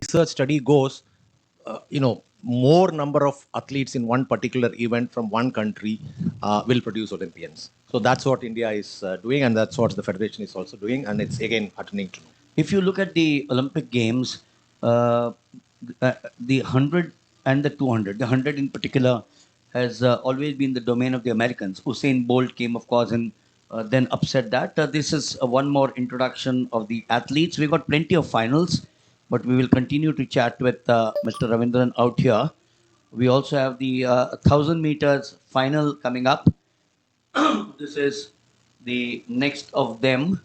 research study goes, more number of athletes in one particular event from one country will produce Olympians. So that's what India is doing, and that's what the federation is also doing, and it's again heartening to know. If you look at the Olympic Games, the 100 and the 200, the 100 in particular has always been the domain of the Americans. Usain Bolt came, of course, and then upset that. This is one more introduction of the athletes. We've got plenty of finals, but we will continue to chat with Mr. Ravindran out here. We also have the 1,000 meters final coming up. This is the next of them.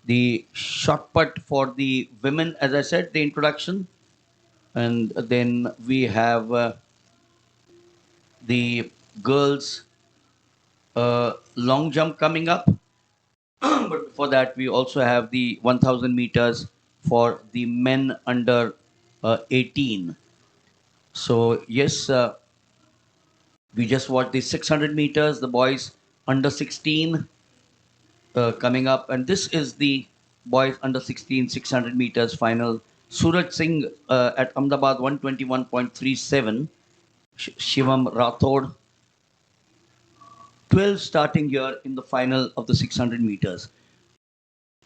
The shot put for the women, as I said, the introduction. And then we have the girls long jump coming up. But before that, we also have the 1,000 meters for the men under 18. So, yes, we just watched the 600 meters, the boys under 16 coming up. And this is the boys under 16 600 meters final. Suraj Singh at Ahmedabad 121.37. Shivam Rathod 12 starting here in the final of the 600 meters.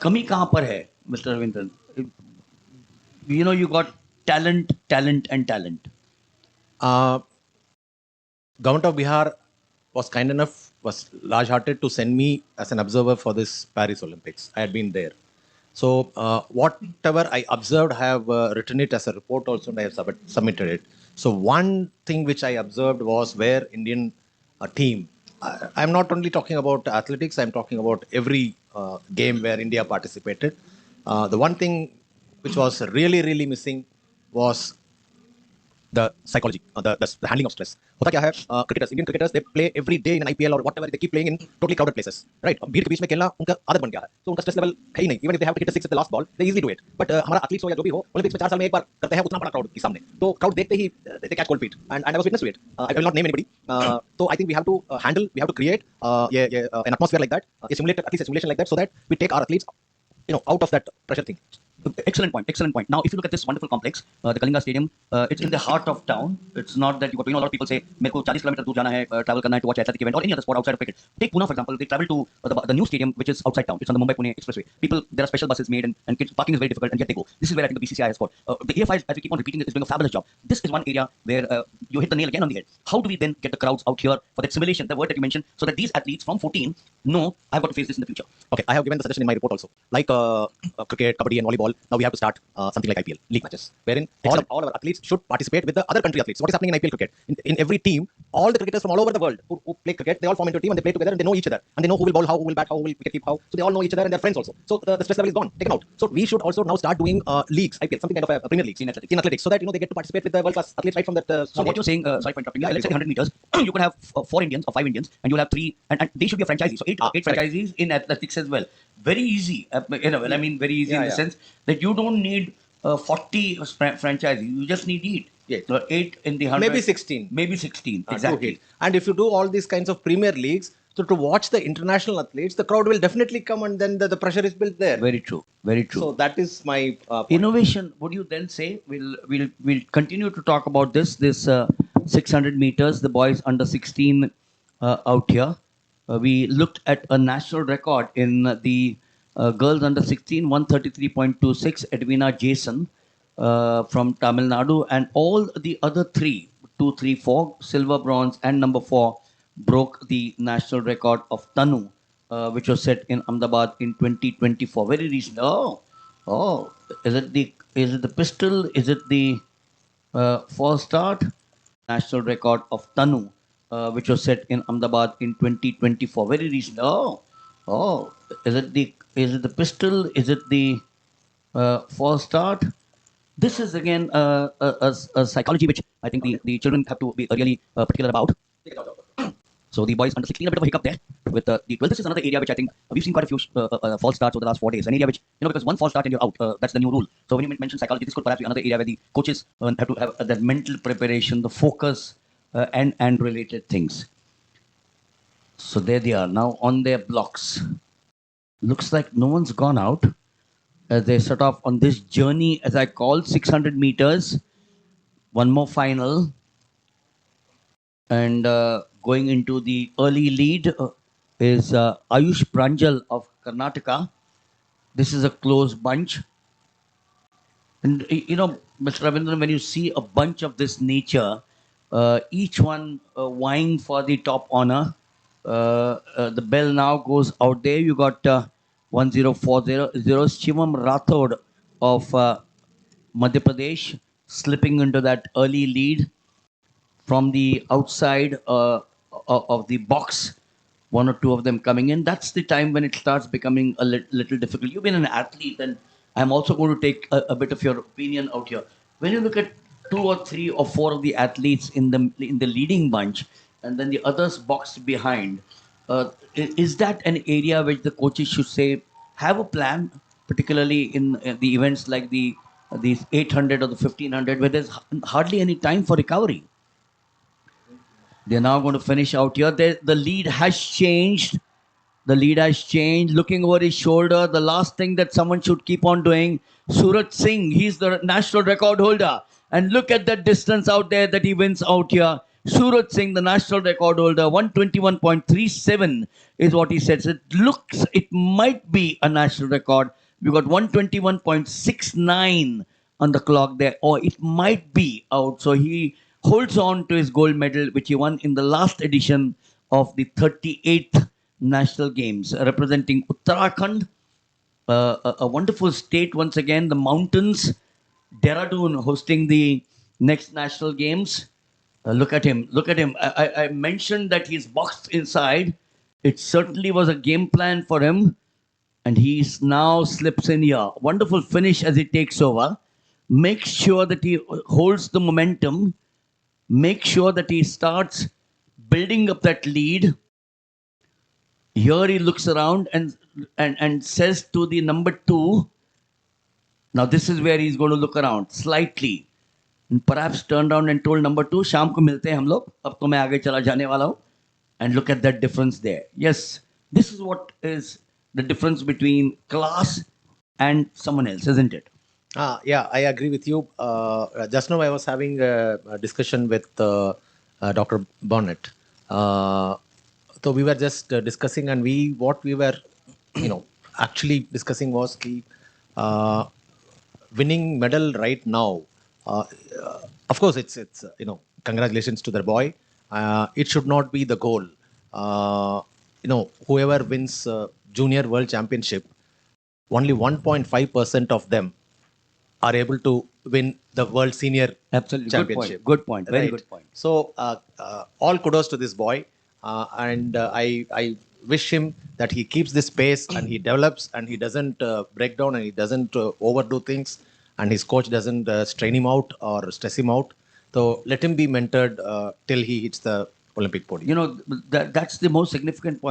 कमी कहाँ पर है, Mr. Ravindran? You know, you got talent, talent, and talent. Government of Bihar was kind enough, was large-hearted to send me as an observer for this Paris Olympics. I had been there. So whatever I observed, I have written it as a report also, and I have submitted it. So one thing which I observed was where Indian team, I'm not only talking about athletics, I'm talking about every game where India participated. The one thing which was really, really missing was the psychology, the handling of stress. होता क्या है, cricketers, Indian cricketers, they play every day in an IPL or whatever, they keep playing in totally crowded places, right? भीड़ के बीच में खेलना उनका आदत बन गया है, तो उनका stress level है ही नहीं. Even if they have to hit a six at the last ball, they easily do it. But हमारा athletes हो या जो भी हो, Olympics में 4 साल में एक बार करते हैं उतना बड़ा crowd के सामने, तो crowd देखते ही they catch cold feet, and I was witness to it. I will not name anybody. So I think we have to we have to create an atmosphere like that, at least a simulation like that, so that we take our athletes, out of that pressure thing. Excellent point. Excellent point. Now, if you look at this wonderful complex, the Kalinga Stadium, it's in the heart of town. It's not that you know, a lot of people say, "मेरे को 40 kilometers दूर जाना है, travel करना है to watch athletic event or any other sport outside of cricket." Take Pune, for example. They travel to the new stadium, which is outside town. It's on the Mumbai-Pune Expressway. People, there are special buses made, and kids, parking is very difficult, and yet they go. This is where I think the BCCI has scored. The AFI, as we keep on repeating, is doing a fabulous job. This is one area where you hit the nail again on the head. How do we then get the crowds out here for that simulation, the word that you mentioned, so that these athletes from 14 know I've got to face this in the future? Okay, I have given the suggestion in my report also. Like cricket, kabaddi, and volleyball, now we have to start something like IPL, league matches, wherein all our athletes should participate with the other country athletes. What is happening in IPL cricket? In every team, all the cricketers from all over the world who play cricket, they all form into a team and they play together and they know each other. And they know who will bowl how, who will bat how, who will wicket keep how. So they all know each other and they're friends also. So the stress level is gone, taken out. So we should also now start doing leagues, IPL, something kind of a Premier League in athletics, so that they get to participate with the world class athletes right from that. So what you're saying, sorry for interrupting, let's say 100 meters, you could have 4 Indians or 5 Indians, and you'll have 3, and they should be a franchisee. So 8 franchisees in athletics as well. Very easy, I mean very easy in the sense that you don't need 40 franchisees. You just need 8. Yes. 8 in the 100. Maybe 16. Maybe 16, exactly. And if you do all these kinds of Premier Leagues, so to watch the international athletes, the crowd will definitely come, and then the pressure is built there. Very true. Very true. So that is my point. Innovation. Would you then say we'll continue to talk about this 600 meters, the boys under 16 out here. We looked at a national record in the girls under 16, 133.26, Edwina Jason from Tamil Nadu, and all the other 3, 2, 3, 4, silver, bronze, and number 4 broke the national record of Tanu, which was set in Ahmedabad in 2024. Very recent. Oh, is it the pistol? Is it the false start? National record of Tanu, which was set in Ahmedabad in 2024. Very recent. Oh, is it the pistol? Is it the false start? This is again a psychology which I think the children have to be really particular about. So the boys under 16, a bit of a hiccup there with the 12. This is another area which I think we've seen quite a few false starts over the last 4 days. An area which, because one false start and you're out. That's the new rule. So when you mention psychology, this could perhaps be another area where the coaches have to have that mental preparation, the focus, and related things. So there they are now on their blocks. Looks like no one's gone out. as they set off on this journey, as I call 600 meters. One more final. And going into the early lead is Ayush Pranjal of Karnataka. This is a close bunch. And you know, Mr. Ravindran, when you see a bunch of this nature, each one vying for the top honor, the bell now goes out there. You got 1040 Shivam Rathod of Madhya Pradesh slipping into that early lead from the outside of the box, one or two of them coming in. That's the time when it starts becoming a little difficult. You've been an athlete, and I'm also going to take a bit of your opinion out here. When you look at two or three or four of the athletes in the leading bunch, and then the others boxed behind, is that an area which the coaches should say have a plan, particularly in the events like these 800 or the 1500, where there's hardly any time for recovery? They're now going to finish out here. The lead has changed. The lead has changed. Looking over his shoulder, the last thing that someone should keep on doing, Surat Singh, he's the national record holder. And look at that distance out there that he wins out here. Surat Singh, the national record holder, 121.37 is what he says. It might be a national record. We got 121.69 on the clock there, or it might be out. So he holds on to his gold medal, which he won in the last edition of the 38th National Games, representing Uttarakhand, a wonderful state once again, the mountains, Dehradun hosting the next National Games. Look at him. Look at him. I mentioned that he's boxed inside. It certainly was a game plan for him. And he now slips in here. Wonderful finish as he takes over. Make sure that he holds the momentum. Make sure that he starts building up that lead. Here he looks around and says to the number 2, now this is where he's going to look around slightly. And perhaps turned around and told number 2, शाम को मिलते हैं हम लोग, अब तो मैं आगे चला जाने वाला हूँ. And look at that difference there. Yes, this is what is the difference between class and someone else, isn't it? Yeah, I agree with you. Just now I was having a discussion with Dr. Bonnet. So we were just discussing, and what we were, actually discussing was winning medal right now. Of course, it's congratulations to the boy. It should not be the goal. Whoever wins junior world championship, only 1.5% of them are able to win the world senior championship. Good point. Very Right. good point. So all kudos to this boy, and I wish him that he keeps this pace and he develops and he doesn't break down and he doesn't overdo things, and his coach doesn't strain him out or stress him out. So let him be mentored till he hits the Olympic podium. That's the most significant point.